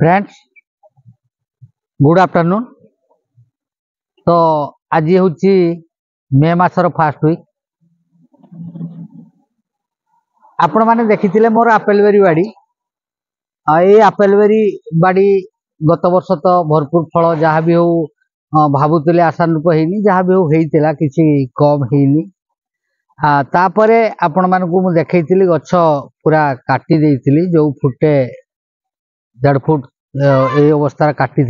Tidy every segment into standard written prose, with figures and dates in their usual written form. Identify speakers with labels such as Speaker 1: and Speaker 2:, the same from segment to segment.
Speaker 1: Friends good afternoon. तो आज हूँ मे मासर फास्ट वीक। आपण मैंने देखी मोर आपेल बेरी बाड़ी ये आपेल बेरी बाड़ी गत वर्ष तो भरपूर फल जहाँ भी हो भावुले आशानुरूप होनी जहाँ भी होता किसी कम होनी। तापर आपण मानू देखी गछ पूरा काटी देइथिली जो फुटे 1.5 फुट ये अवस्था काटी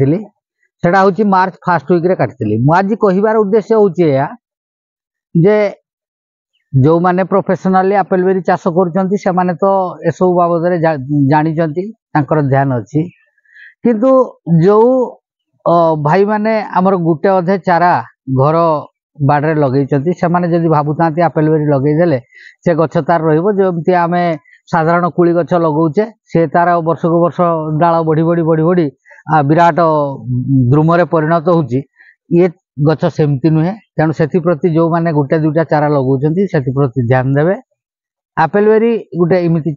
Speaker 1: सेटा हूँ मार्च फास्ट वीक रे काटी। मुझे कहबार उद्देश्य हूँ जे जो माने प्रोफेशनली आपेल बेरी चाष कर तो एसबू बाबद जानते ध्यान अच्छी किंतु जो भाई माने आमर गुटे अधे चारा घर बाड़े लगे से जब भावुता आपेल बेरी लगेदेले से गछ तार रमती आम साधारण कूली गछ लगौचे से तार वर्ष को वर्ष डाल बढ़ी बढ़ी बढ़ी बढ़ी विराट द्रुमरे परिणत होची। ये गछ सेमती नुहे तेणु से जो माने गुटे दुटा चारा लगौचंती से ध्यान देवे। आपेल बेरी गोटे एमती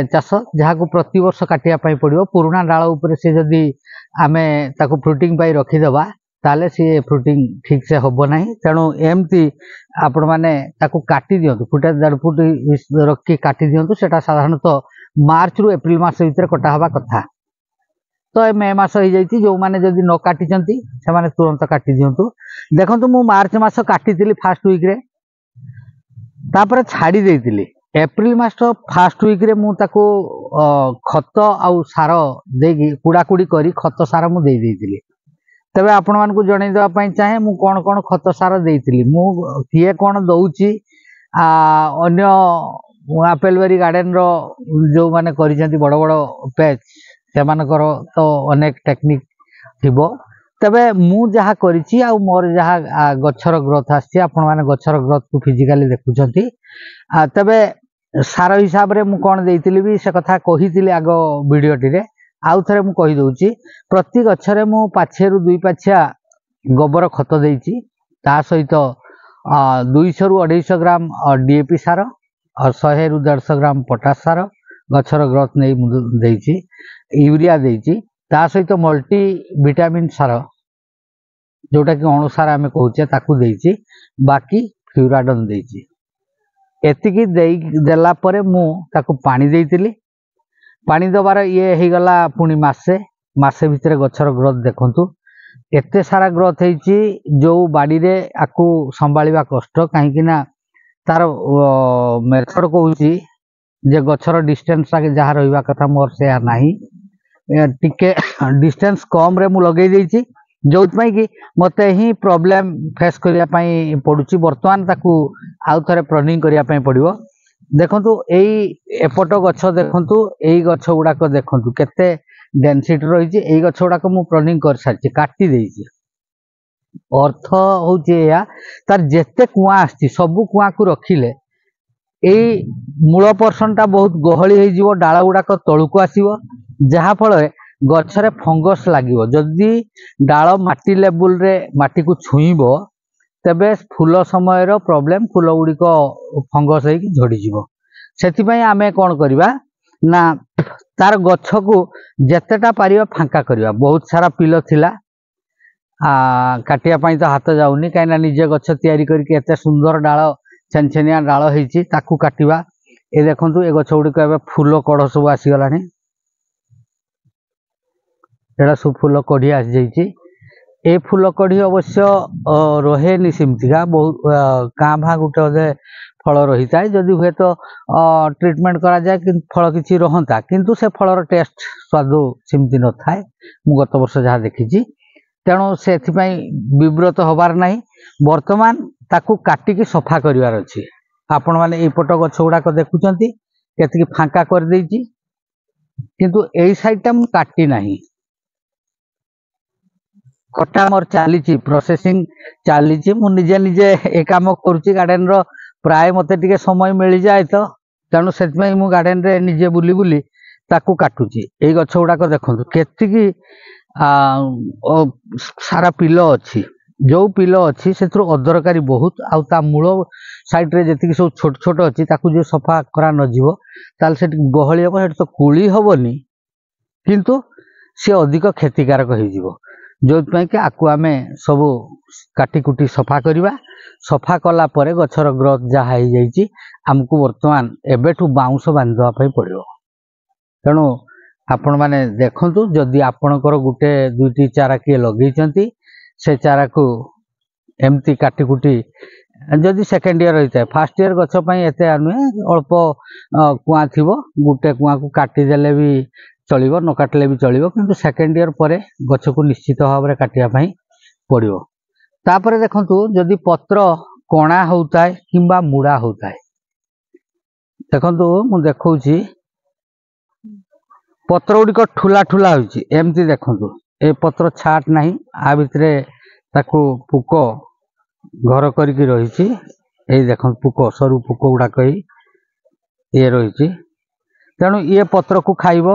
Speaker 1: चाष जहाँ को प्रति वर्ष काटिया पड़ो पुराना डाल उपर से जदि आमे ताको फ्रुटिंग पाई रखीदेवा ताले सी फ्रुटिंग ठीक से हम ना। तेणु एमती आपण मैंने काटी दिंतु फुटे 1.5 फुट रखी काटी दिंतु से साधारणतः मार्च रु एप्रिल मास भितर कटा हवा कथा। तो मे मास हो जाती जो मैंने जदि न काटी से तुरंत काटी दिंतु। देखो मु मार्च मास काटी फास्ट वीक रे तापर छाड़ी देइतिली एप्रिल मास फास्ट वीक रे मु ताको खत आउ सार देगी कुड़ाकुड़ी करी खत सार मु दे देइतिली। तबे आपण मानकु जणै देबा पई चाहे मु कोन कोन खत सार देइतिली मु किए कोन दउची अन्य आपेल बेरी गार्डन रो जो माने करिसेंती बड़ बड़ पेज से मानकर तो अनेक टेक्निक थिबो। तबे मु जहा करिछि आ मोर जहा गछर ग्रोथ आछि आपण माने गछर ग्रोथ को फिजिकली देखुछंती। तबे सार हिसाब रे मु कोन देइतिली भी से कथा कहितिली आगो वीडियो टिरे आउ थरे मु कहि दउची प्रति गछरे मु पाछेरु 2 पाछिया गोबर खत देइची ता सहित 200 रु 250 ग्राम डीएपी सार और 100 रु 150 ग्राम पोटास सार गछर ग्रोथ नहीं देइची यूरिया देइची ता सहित मल्टी विटामिन सार जोटा कि अणुसार आमे कहूचे ताकू देइची बाकी फ्यूराडन देइची। एतिकी देला परे मु ताकू पानी देइतिली पानी दबार ये हो गला पुणी मासे भितर गछर ग्रोथ देखंतु एते सारा ग्रोथ होइची जो बाड़ी रे आकू संभाळिबा कष्ट कहीं ना तार मेथड कहूची जे गछर डिस्टेंस जहाँ रहिबा कथा मोर से नाही टिके डिस्टेंस कम रे मु लगे देइची जो कि मते ही प्रॉब्लम फेस करिया पई पडुची। वर्तमान ताकू आउ थरे प्रनिंग करिया पई पड़िबो। देखंतु एई एपट गछ देखंतु एई गछ गुडाक देखंतु केते डेंसिटी रही एई गछ गुडाक मु प्रनिंग कर सारछि काटी देइछि। अर्थ होउछि या तार जेते कुआ आछि सब कुआ को रखिले एई मूल पर्सन टा बहुत गहली हो जिवो डाळ गुडाक तळुको आसीबो जहा फल गछरे फंगस लागिवो। जदि डाळ माटी लेवल रे माटी को छुईबो तेबे फूल समय रो प्रॉब्लम फूल गुड़िक फंगस होगी झड़ीज से आम कौन करवा ना तार गछ को जितेटा पार फांका करवा। बहुत सारा पिल थिला काटिया तो हाथ जाऊनी कहीं निजे गछ तैयारी करके एते सुंदर डाल छेनछेनिया डाल होती काटिवा। ये देखो ये गछ गुड़िक फूल कढ़ सब आसीगला सब फूल कढ़ी आसी जाइए। ए फूल कढ़ी अवश्य रहे सेमतिका बहुत काँ भाँ गोटे अधे फल रही था जदि हुए तो ट्रीटमेंट करा जाए कि फल किसी रहता किंतु से फलर टेस्ट स्वाद सेमती न थाए मु गत वर्ष जहाँ देखी। तेणु से विव्रत हबार नहीं वर्तमान ताकू काटिकी सफा करिवार अछि। आपण माने एपट गछ गुड़ाक देखुचंती केतिकी फांका कर देइची किंतु एई साइडटा मु काटी नाही कटा मोर चली प्रोसेसिंग चली मु निजे निजे ए काम करुच्ची गार्डन रो प्राय मते टिके समय मिल जाए तो तेणु से मु गार्डन रे निजे बुली बुली ताकू काटुची। ए गछ गुड़ाक देखंतु केतिकी सारा पिल अच्छी जो पिल अच्छी से अदरकारी बहुत आउ ता मूल साइड रे जेतिकी सब छोट छोट अच्छी ताकू जो सफा करा न जीवो ताल से गहली हम तो कूली हेनी किंतु सी अधिक क्षतिकारक हो जो कि आपको आम सब काटिकुटी सफा करवा सफा कला परे गछर ग्रोथ जहाँ हो जाइए आमको बर्तमान एबेठू बाउंश बांधवाई पड़ो। तेणु आपण मैंने देखु जदि आपणकर गोटे दुईटी चारा किए लगे से चारा को एमती काटिकुटी जदि सेकेंड ईयर होता है फास्ट ईयर गछपाई एत नुहे अल्प कुआ थी गोटे कुआ को काटिदेले भी चलो न काटिले भी चलो कि सेकेंड ईयर पर गछ को निश्चित भाव में काटापी पड़ो। तापर देखु जदि पत्र कणा होता है कि मुड़ा होता है देखु मु देखा पत्र गुड़िक ठुला ठुला होमती देखु ए पत्र छाट ना आ भितर ताकू पुक घर करके रही देख पुक सरु पुक गुड़ाक ये रही तेणु ये पत्र को खाइब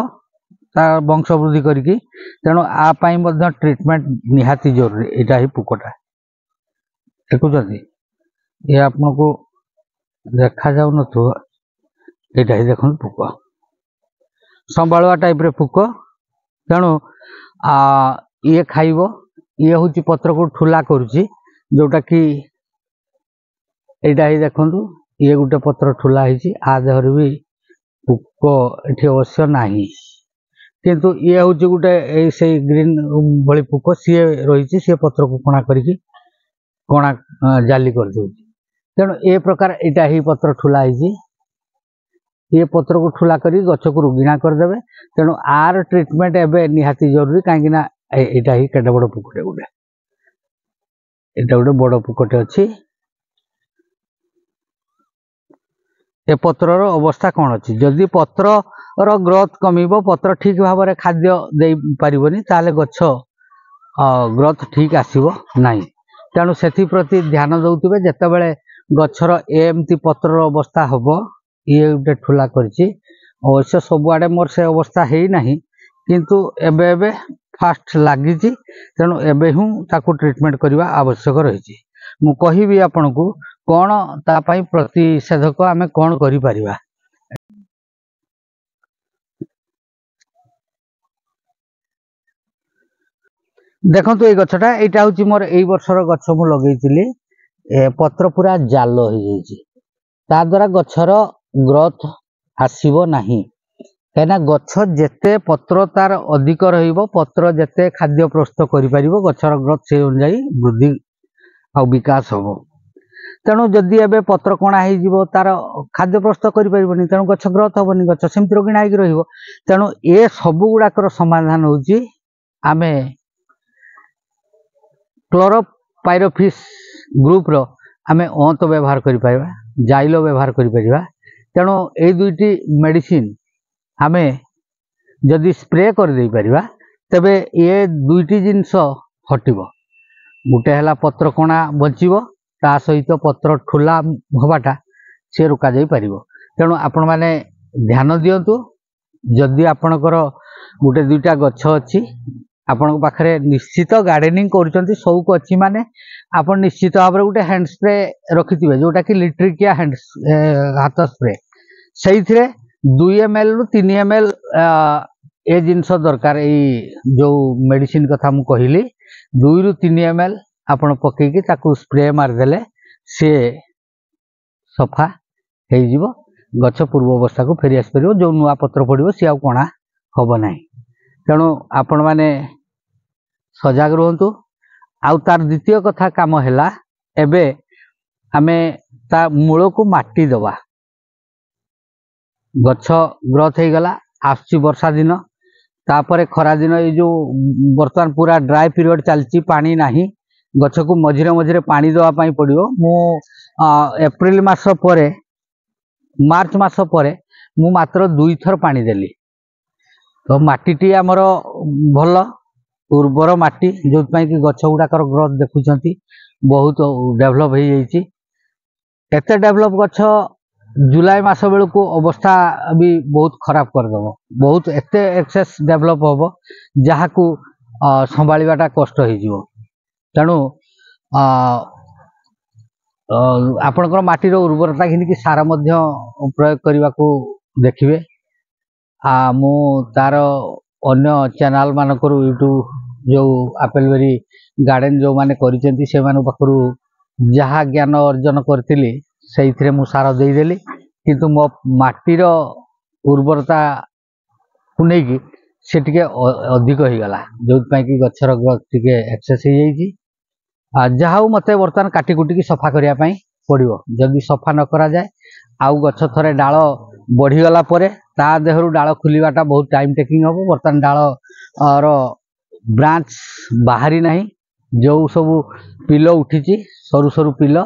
Speaker 1: वंश वृद्धि करके तेणु आपाई ट्रीटमेंट निहाती जरूरी यहाँ ही पुकटा देखुं ये आपको देखा जाऊ यहाँ ही देख पुक संभालुआ टाइप रे पुक तेणु ये खाइब ये हूँ पत्र को ठुला करुच्ची जोटा कि यहाँ ही देखु ये गोटे पत्र ठुला आ देहर भी पुक ये अवश्य नहीं किंतु ये हूँ गोटे से ग्रीन भली पुक सी रही सी पत्र को कणा कर कणा जाली कर दे तेणु ए प्रकार यहाँ ही पत्र ठुला ये पत्र को ठुला कर गछ को रुगीणा करदे तेणु आर ट्रीटमेंट एवं निहाती जरूरी कहीं यहाँ ही केटे बड़ पुकटे गोटे यहाँ गोटे बड़ पुकटे अच्छी ए पत्रर अवस्था कौन अच्छी जदि पत्र ग्रोथ कमिब पत्र ठीक भाव में खाद्य दे पारिबनी ताले गछ ग्रोथ ठीक आसीबो नहीं तेणु से प्रति ध्यान दौथिबे जेतेबेले गछर एमती पत्रर अवस्था हबो ये गोटे ठुला करछि अवश्य सबुआडे मोर से अवस्था है नहीं किंतु एबे एबे फास्ट लगी तेणु एबे हूँ ताकू ट्रीटमेंट करने आवश्यक रही मु कहिबी आपन को कौन तापाई प्रतिषेधक आमे कौन करि परिबा। देखो ये गछटा यहाँ हूँ मोर यही वर्षर गछ मु लगे पत्र पूरा जाल हो ता द्वारा गछर ग्रोथ आसीबो नहीं कहीं गछ जेते पत्र तार अधिक रत्र जेते खाद्य प्रस्तुत कर गछर ग्रोथ से अनुजाई वृद्धि आ विकास हम तेणु जदि एबे पत्र कणा हो तार खाद्य प्रस्तुत करें तेणु गछ ग्रोथ हेनी गछ सेमती रोगिणा हो तेणु ए सबू गुड़ाकर समाधान होची आमे क्लोरोपाइरोफिस ग्रुप रो आमे अंत व्यवहार कर पाइबा जाइलो व्यवहार कर पारिबा तेणु ए दुईटी मेडिसिन आमे जदि स्प्रे कर दे परिबा तबे ये दुईटी जिनस हटिबो गोटे हला पत्र कणा बचिबो ता सहित पत्र ठुला हवाटा से रोका जाई परिबो तेणु आपण माने ध्यान दियंतु जदि आपणकर गोटे दुईटा गछ अछि आपण पाखरे निश्चित गार्डनिंग करूचंती शौक अछि माने आपण निश्चित भाव गोटे हैंड स्प्रे रखिथिबे जोटा कि लिट्रिकिया हैंड हाथ स्प्रे से 2 ml रु 3 ml ए जिनस दरकार जो मेडिसिन कथा मु कहली 2 रु 3 ml आपण पकेकी ताकू स्प्रे मारदेले सी सफा हो जीवो गछ पूर्व अवस्था को फेरी आस पार जो नुआ पत्र पड़ो सी आउ कणा हम ना तेणु आपण मैंने सजग रुहतु आउ तार द्वितीय कथा काम है एबे आमे ता मूल को माटी दबा गछ ग्रोथ हो गला आसुची वर्षा दिन तापर खरा दिन ये जो बर्तमान पूरा ड्राई पीरियड चलती पानी नाही गछ को मझिरे मझिरे पानी दवाई पड़ो मु एप्रिल मास पर मार्च मास पर मु मात्र 2 थर पानी देली तो माटीटी आमर भल उर्वर माटी जो कि गछ गुड़ाकर ग्रोथ देखुंत बहुत डेभलप हो जाइए एत डेभलप गछ जुलाई मास बेलू को अवस्था भी बहुत खराब करदेव बहुत एत एक्सेस डेभलप हम जहाँ को संभाळाटा कष्ट हो तेणु आपणकर माटीर उर्वरता घिनिकी सार प्रयोग करने को देखिए मु तार अन्य चैनल मानकर यूट्यूब जो आपेल बेरी गार्डन जो माने करिसेंती से मानु पाखरु जहा ज्ञान अर्जन करथिली सेइथरे मु सार देदेली किंतु मो माटीर उर्वरता को नहीं से टिके अधिक हो गला जो कि गछर ग्रोथ टिके एक्सेस हो जाइए जहा मत बर्तमान काटी कुटिकी सफा करने पड़ो जदि सफा न करा जाए आउ गछ थरे डाल बढ़ीगला ता देहरु डाल खुलवाटा बहुत टाइम टेकिंग हम बर्तमान डाल ब्रांच बाहरी नहीं जो सब पिल उठी सरु सरु पिल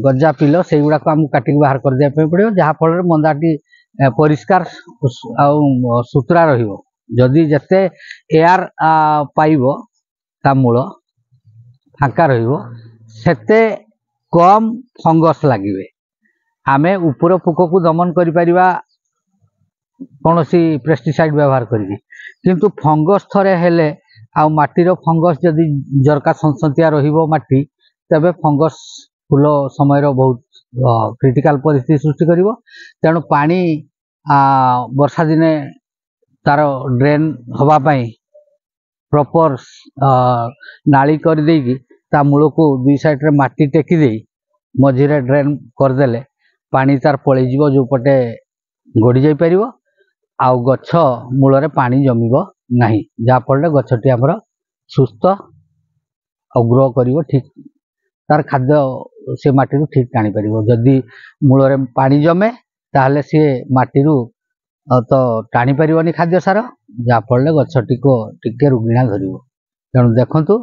Speaker 1: गजा पिल से गुड़ा को आमको काटिक बाहर कर दिया पड़ो जहाँफल मंदाटी परिष्कार सुतरा रही जिते एयर पाइब ता मूल फांका रते कम फंगस लगे आमे ऊपर पोक को दमन करि परिबा कौन सी पेस्टिसाइड व्यवहार करी किंतु फंगस थरे हेले आ माटीर फंगस जदि जरका संसंतिया रहिबो माटी तबे फंगस फूल समय बहुत क्रिटिकल परिस्थिति सृष्टि करिवो तेणु पानी वर्षा दिने तार ड्रेन हवा पाई प्रॉपर नाली कर देगी ता मूल को दुई साइड रे माटी टेकी दे मझिरे ड्रेन करदेले पानी तार पलि जीवो जो पटे गड़ी जाई परिवो आउ गछ मूल रे पानी जमिबो नाही जा फल गछटी हमर सुस्थ और ग्रो करिवो ठीक तार खाद्य से माटी ठीक टाणी परिवो जदि मूल रे पानी जमे ताहले से माटी तो टाणी परिवनी खाद्य सार जा फल गछटी को टिके रुगिणा धरिवो तेणु देखंतु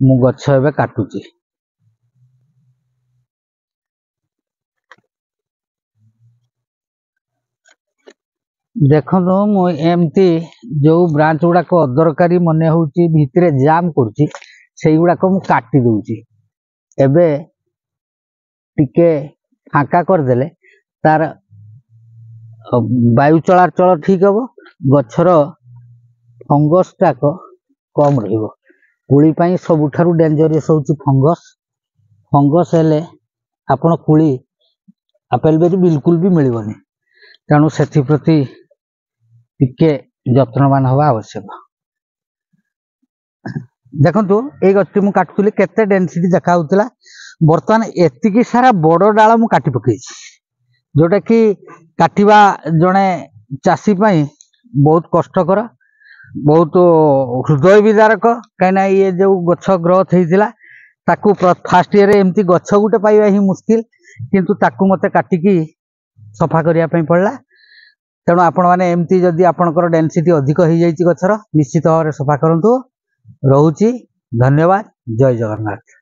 Speaker 1: मु गछ एबे काटुची देखो एमती जो ब्रांच गुड़ा को अदरकारी मन हो भितरे जाम करुच्ची से गुड़ाक मु काटी दूची एबे टिके फांका करदेले तार वायु चलाचल ठीक हम गछर फंगस टाक कम रुली सबुठारु डेंजरियस होची फंगस फंगस हेले आपण कुली आपेल बेरी बिल्कुल भी मिलबनी तेणु से प्रति टिके जत्नवान हवा आवश्यक देखंतु ए गछटी मु काटुली केते डेंसिटी देखा होतला बर्तमान एतिकी सारा बड़ डाल मु काटी पकेछि जोटा कि काटिबा जणे चासी पई बहुत कष्टकर बहुत हृदय विदारक कहीं ये जो गछ ग्रोथ होता ताकू फास्ट ईयर एमती गछ गुटे पाइबा ही मुस्किल किंतु ताकू मते काटिकी सफा करने पड़ला तेणु आपण मैंने एमती जदि आपणकर डेंसिटी अधिक हो जाइए गछर निश्चित भाव में सफा करंतु। रोहुची धन्यवाद। जय जगन्नाथ।